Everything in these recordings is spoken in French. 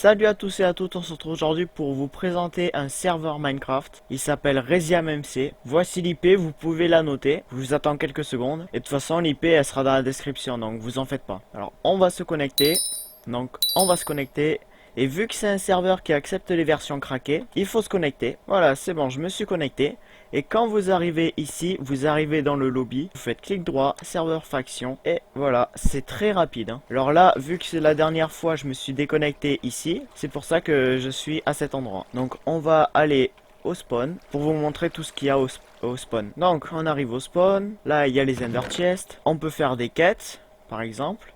Salut à tous et à toutes, on se retrouve aujourd'hui pour vous présenter un serveur Minecraft. Il s'appelle ResiaMMC. Voici l'IP, vous pouvez la noter. Je vous attends quelques secondes. Et de toute façon, l'IP, elle sera dans la description, donc vous en faites pas. Alors, on va se connecter. Et vu que c'est un serveur qui accepte les versions craquées, il faut se connecter. Voilà, c'est bon, je me suis connecté. Et quand vous arrivez ici, vous arrivez dans le lobby, vous faites clic droit, serveur faction, et voilà, c'est très rapide. Alors là, vu que c'est la dernière fois, je me suis déconnecté ici, c'est pour ça que je suis à cet endroit. Donc on va aller au spawn, pour vous montrer tout ce qu'il y a au spawn. Donc on arrive au spawn, là il y a les ender chests, on peut faire des quêtes, par exemple.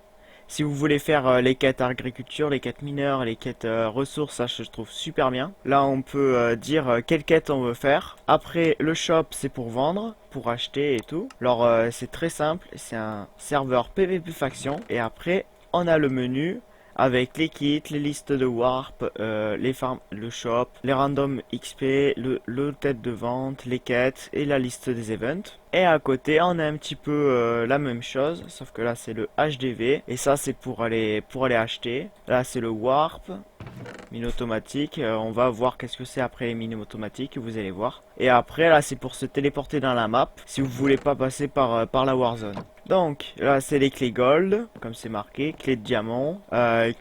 Si vous voulez faire les quêtes agriculture, les quêtes mineurs, les quêtes ressources, ça je trouve super bien. Là on peut dire quelle quête on veut faire. Après le shop c'est pour vendre, pour acheter et tout. Alors c'est très simple, c'est un serveur PvP faction. Et après on a le menu avec les kits, les listes de warp, les farms, le shop, les random XP, le tête de vente, les quêtes et la liste des events. Et à côté on a un petit peu la même chose, sauf que là c'est le HDV et ça c'est pour aller acheter. Là c'est le warp, mine automatique, on va voir qu'est-ce que c'est après les mines automatiques, vous allez voir. Et après là c'est pour se téléporter dans la map si vous voulez pas passer par la warzone. Donc là c'est les clés gold, comme c'est marqué, clé de diamant,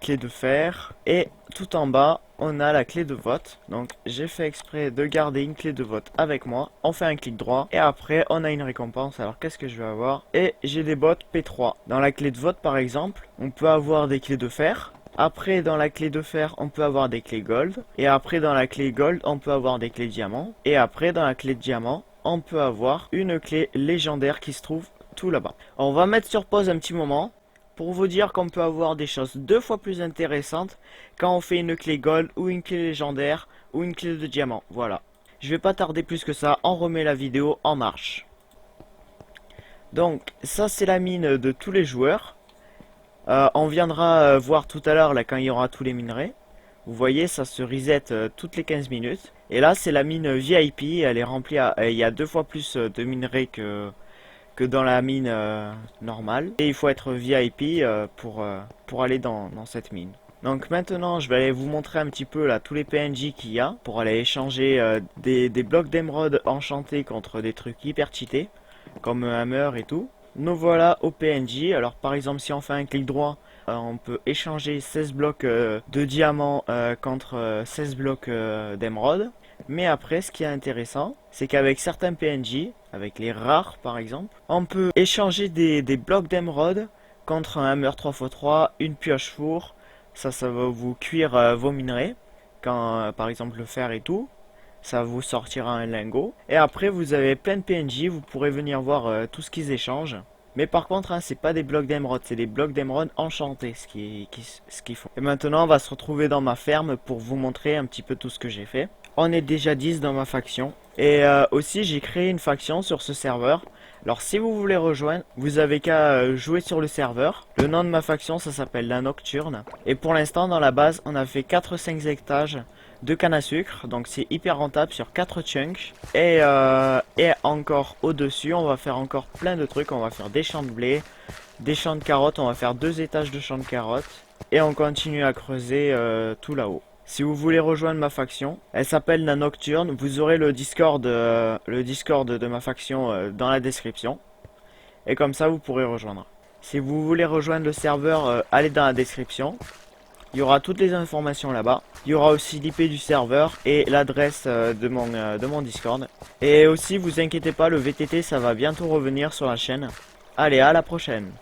clé de fer, et tout en bas on a la clé de vote. Donc j'ai fait exprès de garder une clé de vote avec moi. On fait un clic droit et après on a une récompense. Alors qu'est-ce que je vais avoir? Et j'ai des bots P3. Dans la clé de vote par exemple, on peut avoir des clés de fer. Après dans la clé de fer on peut avoir des clés gold. Et après dans la clé gold on peut avoir des clés diamant. Et après dans la clé de diamant on peut avoir une clé légendaire qui se trouve tout là-bas. On va mettre sur pause un petit moment pour vous dire qu'on peut avoir des choses 2 fois plus intéressantes quand on fait une clé gold ou une clé légendaire ou une clé de diamant. Voilà. Je vais pas tarder plus que ça, on remet la vidéo en marche. Donc ça c'est la mine de tous les joueurs. On viendra voir tout à l'heure là quand il y aura tous les minerais. Vous voyez ça se reset toutes les 15 minutes. Et là c'est la mine VIP, elle est remplie il y a 2 fois plus de minerais que dans la mine normale. Et il faut être VIP pour aller dans cette mine. Donc maintenant je vais aller vous montrer un petit peu là tous les PNJ qu'il y a pour aller échanger des blocs d'émeraude enchantés contre des trucs hyper cheatés comme hammer et tout. Nous voilà au PNJ. Alors par exemple si on fait un clic droit on peut échanger 16 blocs de diamants contre 16 blocs d'émeraude. Mais après ce qui est intéressant c'est qu'avec certains PNJ, avec les rares par exemple, on peut échanger des blocs d'émeraude contre un hammer 3x3, une pioche four. Ça va vous cuire vos minerais. Quand par exemple le fer et tout, ça vous sortira un lingot. Et après vous avez plein de PNJ, vous pourrez venir voir tout ce qu'ils échangent. Mais par contre hein, c'est pas des blocs d'émeraude, c'est des blocs d'émeraude enchantés ce qu'ils font. Et maintenant on va se retrouver dans ma ferme pour vous montrer un petit peu tout ce que j'ai fait. On est déjà 10 dans ma faction. Et aussi j'ai créé une faction sur ce serveur. Alors si vous voulez rejoindre, vous avez qu'à jouer sur le serveur. Le nom de ma faction ça s'appelle la Nocturne. Et pour l'instant dans la base on a fait 4-5 étages de canne à sucre. Donc c'est hyper rentable sur 4 chunks. Et encore au dessus on va faire encore plein de trucs. On va faire des champs de blé, des champs de carottes. On va faire 2 étages de champs de carottes. Et on continue à creuser tout là-haut. Si vous voulez rejoindre ma faction, elle s'appelle la Nocturne. Vous aurez le Discord de ma faction dans la description. Et comme ça, vous pourrez rejoindre. Si vous voulez rejoindre le serveur, allez dans la description. Il y aura toutes les informations là-bas. Il y aura aussi l'IP du serveur et l'adresse de mon Discord. Et aussi, vous inquiétez pas, le VTT, ça va bientôt revenir sur la chaîne. Allez, à la prochaine.